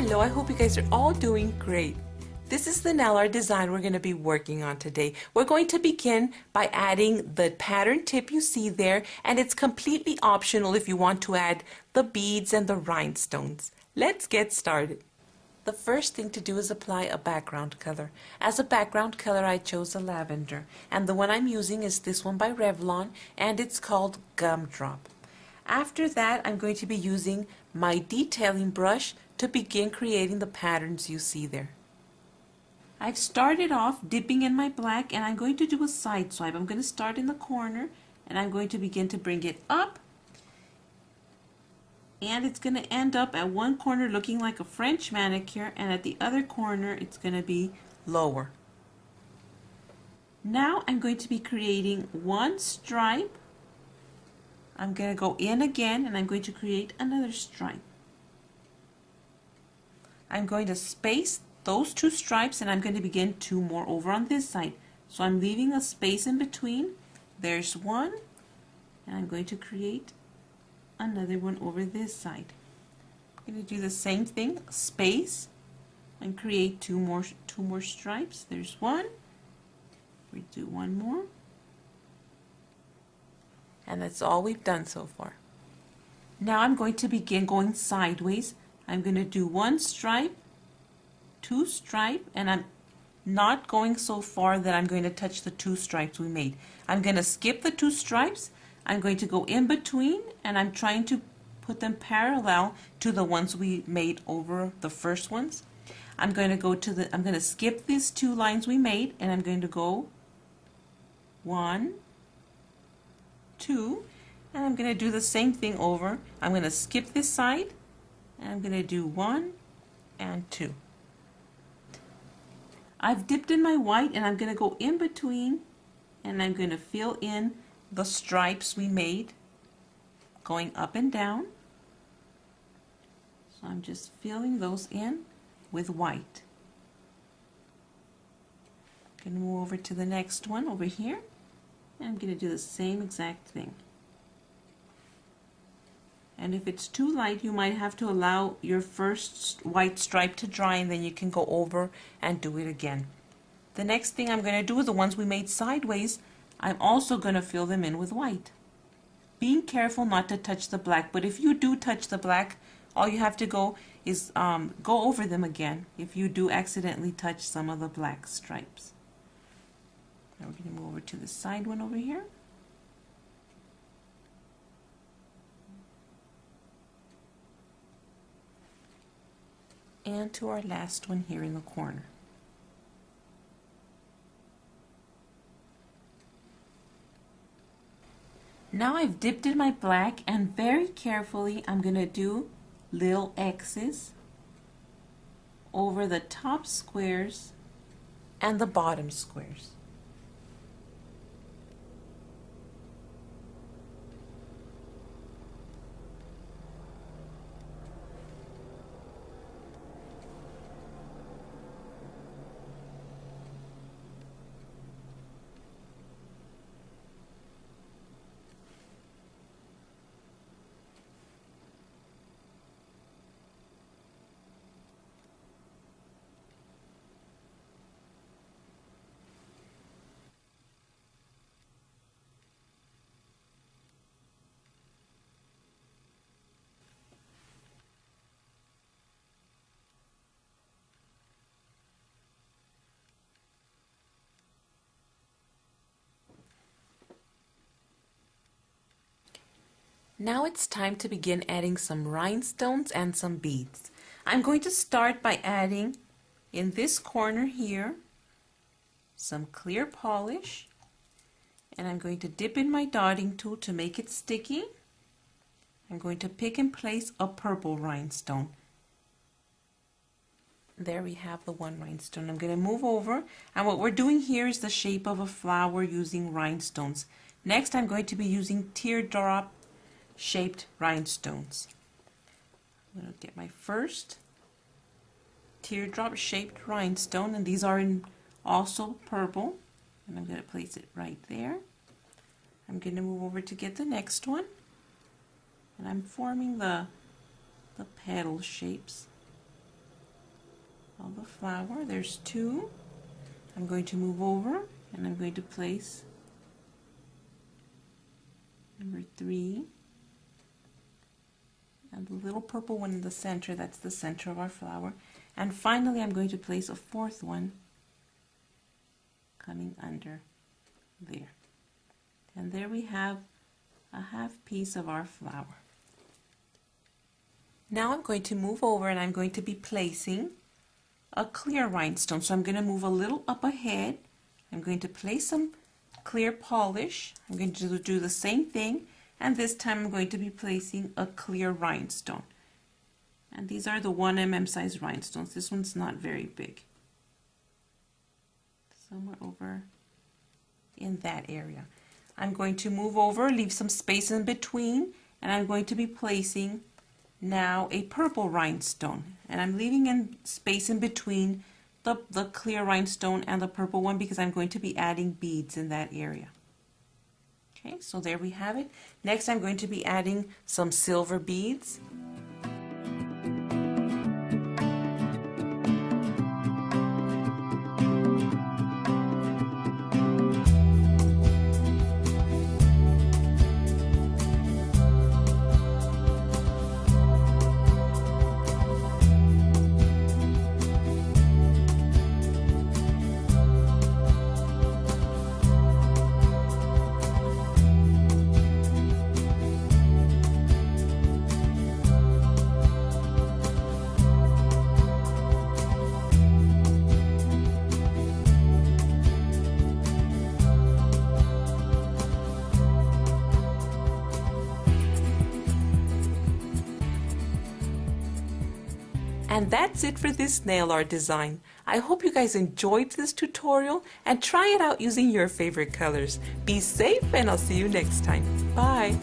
Hello, I hope you guys are all doing great. This is the nail art design we're going to be working on today. We're going to begin by adding the pattern tip you see there, and it's completely optional if you want to add the beads and the rhinestones. Let's get started. The first thing to do is apply a background color. As a background color, I chose a lavender, and the one I'm using is this one by Revlon, and it's called Gumdrop. After that, I'm going to be using my detailing brush to begin creating the patterns you see there. I've started off dipping in my black, and I'm going to do a side swipe. I'm going to start in the corner, and I'm going to begin to bring it up, and it's going to end up at one corner looking like a French manicure, and at the other corner it's going to be lower. Now I'm going to be creating one stripe. I'm going to go in again, and I'm going to create another stripe. I'm going to space those two stripes, and I'm going to begin two more over on this side. So I'm leaving a space in between. There's one, and I'm going to create another one over this side. I'm going to do the same thing, space, and create two more stripes. There's one. We do one more. And that's all we've done so far. Now I'm going to begin going sideways. I'm going to do one stripe, two stripe, and I'm not going so far that I'm going to touch the two stripes we made. I'm going to skip the two stripes. I'm going to go in between, and I'm trying to put them parallel to the ones we made over the first ones. I'm going to skip these two lines we made, and I'm going to go 1, 2, and I'm going to do the same thing over. I'm going to skip this side, and I'm going to do 1 and 2. I've dipped in my white, and I'm going to go in between, and I'm going to fill in the stripes we made going up and down. So I'm just filling those in with white. I'm going to move over to the next one over here, and I'm going to do the same exact thing. And if it's too light, you might have to allow your first white stripe to dry, and then you can go over and do it again. The next thing I'm going to do is the ones we made sideways. I'm also going to fill them in with white. Being careful not to touch the black, but if you do touch the black, all you have to go is go over them again if you do accidentally touch some of the black stripes. Now we're going to move over to the side one over here. And to our last one here in the corner. Now I've dipped in my black, and very carefully I'm going to do little X's over the top squares and the bottom squares. Now it's time to begin adding some rhinestones and some beads. I'm going to start by adding in this corner here some clear polish, and I'm going to dip in my dotting tool to make it sticky. I'm going to pick and place a purple rhinestone. There we have the one rhinestone. I'm going to move over, and what we're doing here is the shape of a flower using rhinestones. Next, I'm going to be using teardrop shaped rhinestones. I'm going to get my first teardrop shaped rhinestone, and these are in also purple, and I'm going to place it right there. I'm going to move over to get the next one, and I'm forming the petal shapes. of the flower. There's 2. I'm going to move over and I'm going to place number 3. And the little purple one in the center, that's the center of our flower. And finally, I'm going to place a 4th one coming under there. And there we have a half piece of our flower. Now I'm going to move over and I'm going to be placing a clear rhinestone. So I'm going to move a little up ahead. I'm going to place some clear polish. I'm going to do the same thing, and this time I'm going to be placing a clear rhinestone. And these are the 1 mm size rhinestones. This one's not very big. Somewhere over in that area. I'm going to move over, leave some space in between, and I'm going to be placing now a purple rhinestone. And I'm leaving in space in between the clear rhinestone and the purple one because I'm going to be adding beads in that area. Okay, so there we have it. Next I'm going to be adding some silver beads. And that's it for this nail art design. I hope you guys enjoyed this tutorial and try it out using your favorite colors. Be safe and I'll see you next time. Bye!